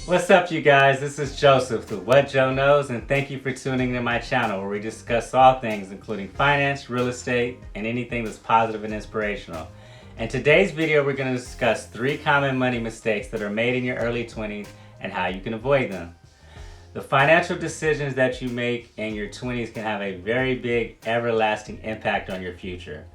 What's up, you guys? This is Joseph with What Joe Knows, and thank you for tuning in my channel where we discuss all things including finance, real estate, and anything that's positive and inspirational. In today's video, we're going to discuss 3 common money mistakes that are made in your early 20s and how you can avoid them. The financial decisions that you make in your 20s can have a very big, everlasting impact on your future.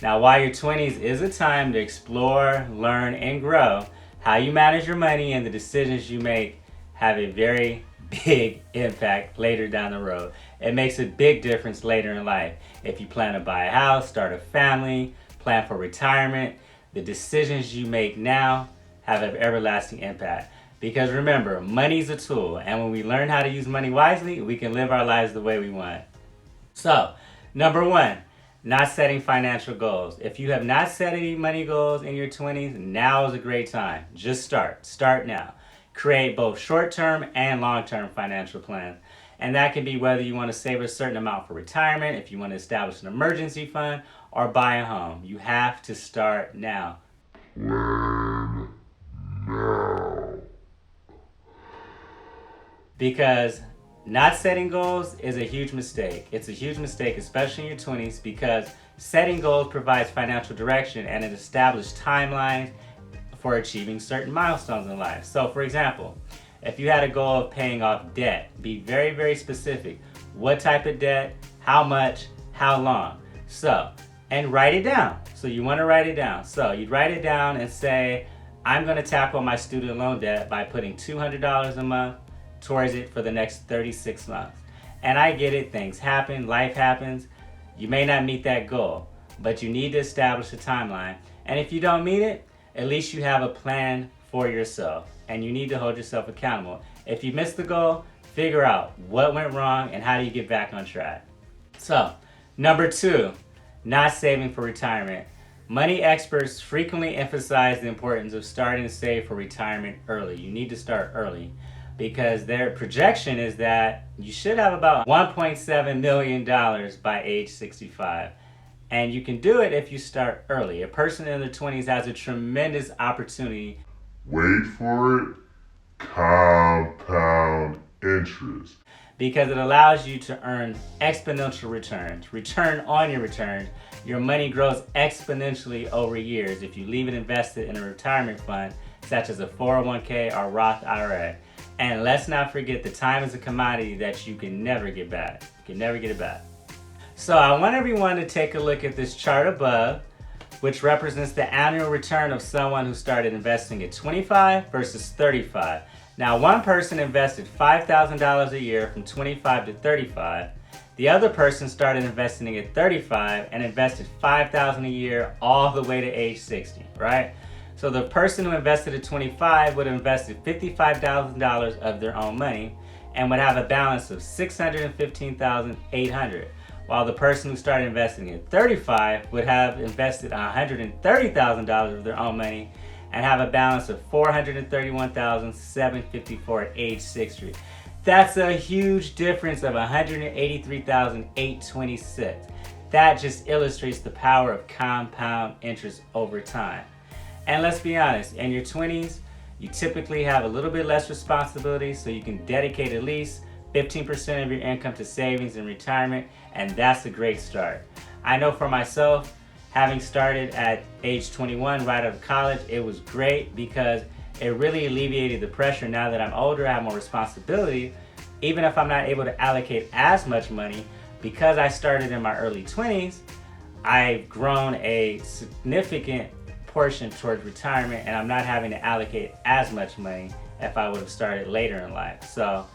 Now, while your 20s is a time to explore, learn, and grow, how you manage your money and the decisions you make have a very big impact later down the road. It makes a big difference later in life. If you plan to buy a house, start a family, plan for retirement, the decisions you make now have an everlasting impact. Because remember, money's a tool, and when we learn how to use money wisely, we can live our lives the way we want. So, number 1, not setting financial goals. If you have not set any money goals in your 20s, now is a great time. Just start. Start now. Create both short-term and long-term financial plans. And that can be whether you want to save a certain amount for retirement, if you want to establish an emergency fund, or buy a home. You have to start now. Plan now. Because not setting goals is a huge mistake. It's a huge mistake, especially in your 20s, because setting goals provides financial direction and it establishes timelines for achieving certain milestones in life. So, for example, if you had a goal of paying off debt, be very, very specific. What type of debt, how much, how long. And write it down. So you want to write it down. So you'd write it down and say, I'm going to tackle my student loan debt by putting $200 a month towards it for the next 36 months. And I get it, things happen, life happens. You may not meet that goal, but you need to establish a timeline. And if you don't meet it, at least you have a plan for yourself, and you need to hold yourself accountable. If you miss the goal, figure out what went wrong and how do you get back on track. So, number 2, not saving for retirement. Money experts frequently emphasize the importance of starting to save for retirement early. You need to start early, because their projection is that you should have about $1.7 million by age 65. And you can do it if you start early. A person in their 20s has a tremendous opportunity. Wait for it. Compound interest. Because it allows you to earn exponential returns. Return on your returns. Your money grows exponentially over years if you leave it invested in a retirement fund, such as a 401k or Roth IRA. And let's not forget, the time is a commodity that you can never get back. You can never get it back. So I want everyone to take a look at this chart above, which represents the annual return of someone who started investing at 25 versus 35. Now, one person invested $5,000 a year from 25 to 35. The other person started investing at 35 and invested $5,000 a year all the way to age 60, right? So the person who invested at 25 would have invested $55,000 of their own money and would have a balance of $615,800, while the person who started investing at 35 would have invested $130,000 of their own money and have a balance of $431,754 at age 60. That's a huge difference of $183,826. That just illustrates the power of compound interest over time. And let's be honest, in your 20s, you typically have a little bit less responsibility, so you can dedicate at least 15% of your income to savings and retirement, and that's a great start. I know for myself, having started at age 21 right out of college, it was great because it really alleviated the pressure. Now that I'm older, I have more responsibility. Even if I'm not able to allocate as much money, because I started in my early 20s, I've grown a significant portion towards retirement, and I'm not having to allocate as much money if I would have started later in life. So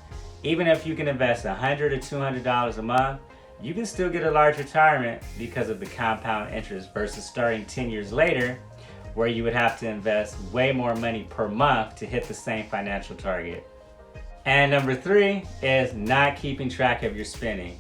even if you can invest $100 or $200 a month, you can still get a large retirement because of the compound interest versus starting 10 years later, where you would have to invest way more money per month to hit the same financial target. And number 3 is not keeping track of your spending.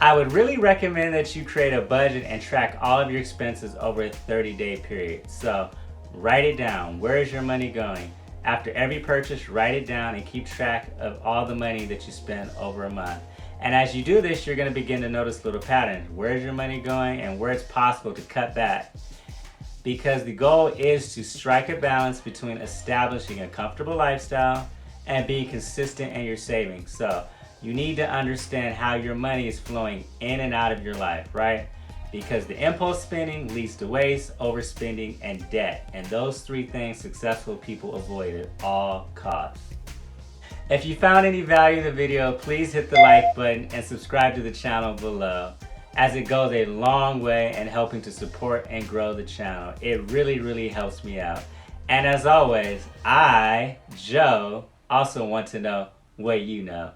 I would really recommend that you create a budget and track all of your expenses over a 30-day period. So write it down. Where is your money going? After every purchase, write it down and keep track of all the money that you spend over a month. And as you do this, you're going to begin to notice little patterns. Where's your money going and where it's possible to cut back. Because the goal is to strike a balance between establishing a comfortable lifestyle and being consistent in your savings. So you need to understand how your money is flowing in and out of your life, right? Because the impulse spending leads to waste, overspending, and debt. And those three things successful people avoid at all costs. If you found any value in the video, please hit the like button and subscribe to the channel below, as it goes a long way in helping to support and grow the channel. It really helps me out. And as always, I, Joe, also want to know what you know.